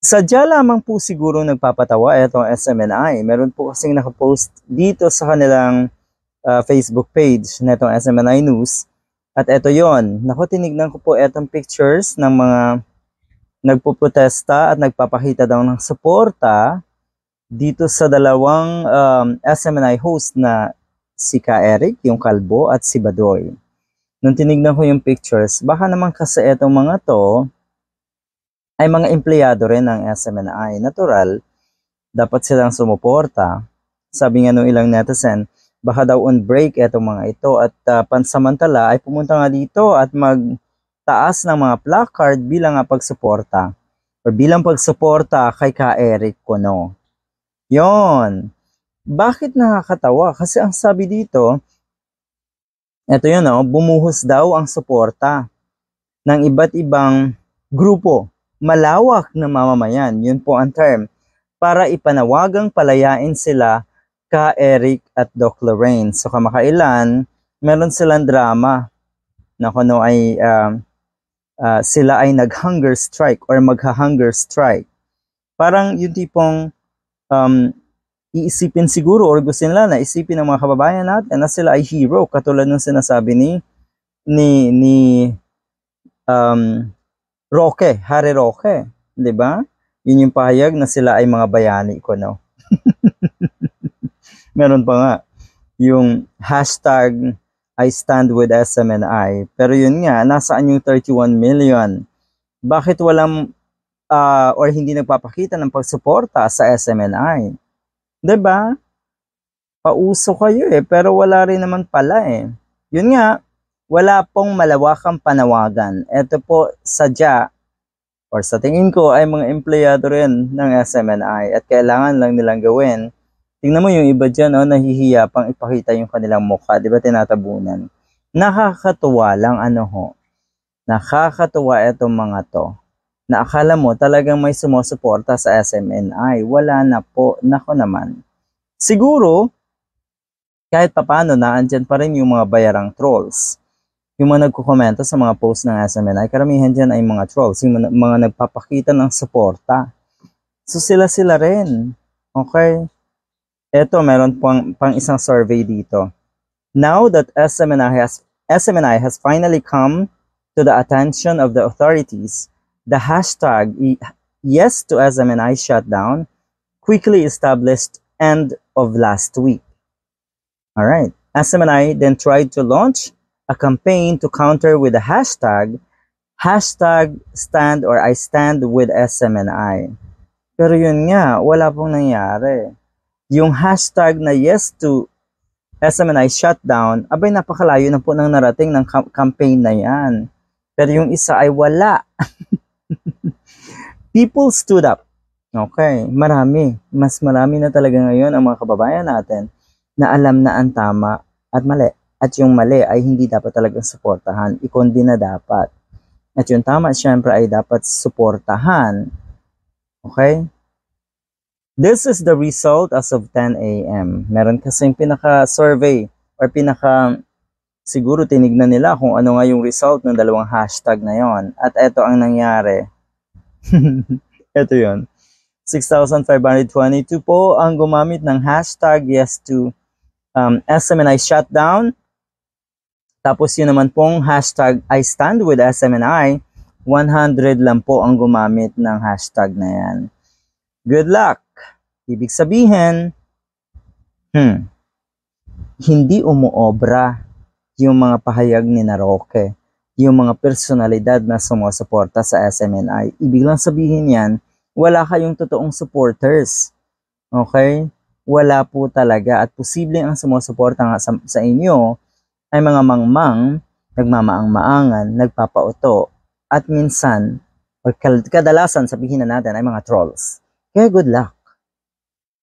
Sadya lamang po siguro nagpapatawa itong SMNI. Meron po kasing nakapost dito sa kanilang Facebook page na itong SMNI News. At ito yon. Naku, tinignan ko po itong pictures ng mga nagpuprotesta at nagpapakita daw ng suporta dito sa dalawang SMNI host na si Ka Eric, yung kalbo, at si Badoy. Nung tinignan ko yung pictures, baka naman kasi itong mga to ay mga empleyado rin ng SMNI. Natural, dapat silang sumuporta. Sabi nga nung ilang netizen, baka daw on break itong mga ito at pansamantala ay pumunta nga dito at magtaas ng mga placard bilang pagsuporta o bilang pagsuporta kay Ka Eric Cono. Yon. Bakit nakakatawa? Kasi ang sabi dito, eto yun, bumuhos daw ang suporta ng iba't ibang grupo. Malawak na mamamayan, yun po ang term, para ipanawagang palayain sila Ka Eric at Doc Lorraine. So kamakailan, meron silang drama na kuno ay sila ay nag-hunger strike or magha-hunger strike. Parang yung tipong iisipin siguro or gusto nila na isipin ng mga kababayan natin na sila ay hero, katulad ng sinasabi ni Harry Roque, 'di ba? Yun yung pahayag na sila ay mga bayani ko, no? Meron pa nga yung hashtag I stand with SMNI. Pero yun nga, nasaan yung 31 million? Bakit walang or hindi nagpapakita ng pagsuporta sa SMNI? 'Di ba? Pauso kayo pero wala rin naman pala Yun nga, wala pong malawakang panawagan. Ito po sadya or sa tingin ko ay mga empleyado rin ng SMNI at kailangan lang nilang gawin. Tingnan mo yung iba dyan, nahihiya pang ipakita yung kanilang mukha. Di ba tinatabunan? Nakakatuwa lang Nakakatuwa itong mga to. Na akala mo talagang may sumusuporta sa SMNI. Wala na po. Nako naman. Siguro, kahit papano andyan pa rin yung mga bayarang trolls. Yung mga nagkukomento sa mga post ng SMNI, karamihan dyan ay mga trolls, yung mga nagpapakita ng suporta. So sila rin. Okay? Eto, meron pang isang survey dito. Now that SMNI has finally come to the attention of the authorities, the hashtag yes to SMNI shutdown quickly established end of last week. Alright. SMNI then tried to launch a campaign to counter with the hashtag stand or I stand with SMNI. Pero yun nga, wala pong nangyari. Yung hashtag na yes to SMNI shutdown, abay napakalayo na po nang narating ng campaign na yan. Pero yung isa ay wala. People stood up. Okay, mas marami na talaga ngayon ang mga kababayan natin na alam na ang tama at mali. At yung mali ay hindi dapat talagang suportahan, ikondina dapat. At yung tama syempre ay dapat suportahan. Okay? This is the result as of 10 a.m. Meron kasing pinaka-survey or siguro tinignan nila kung ano nga yung result ng dalawang hashtag na yon. At eto ang nangyari. Ito yon. 6,522 po ang gumamit ng hashtag yes to SMNI shutdown. Tapos yun naman pong hashtag I stand with SMNI, 100 lang po ang gumamit ng hashtag na yan. Good luck! Ibig sabihin, hindi umuobra yung mga pahayag ni Roque, yung mga personalidad na sumusuporta sa SMNI. Ibig lang sabihin yan, wala kayong totoong supporters. Okay? Wala po talaga at posibleng ang sumusuporta nga sa inyo ay mga mangmang, nagmamaang-maangan, nagpapauto, at minsan, o kadalasan sabihin na natin ay mga trolls. Kaya good luck.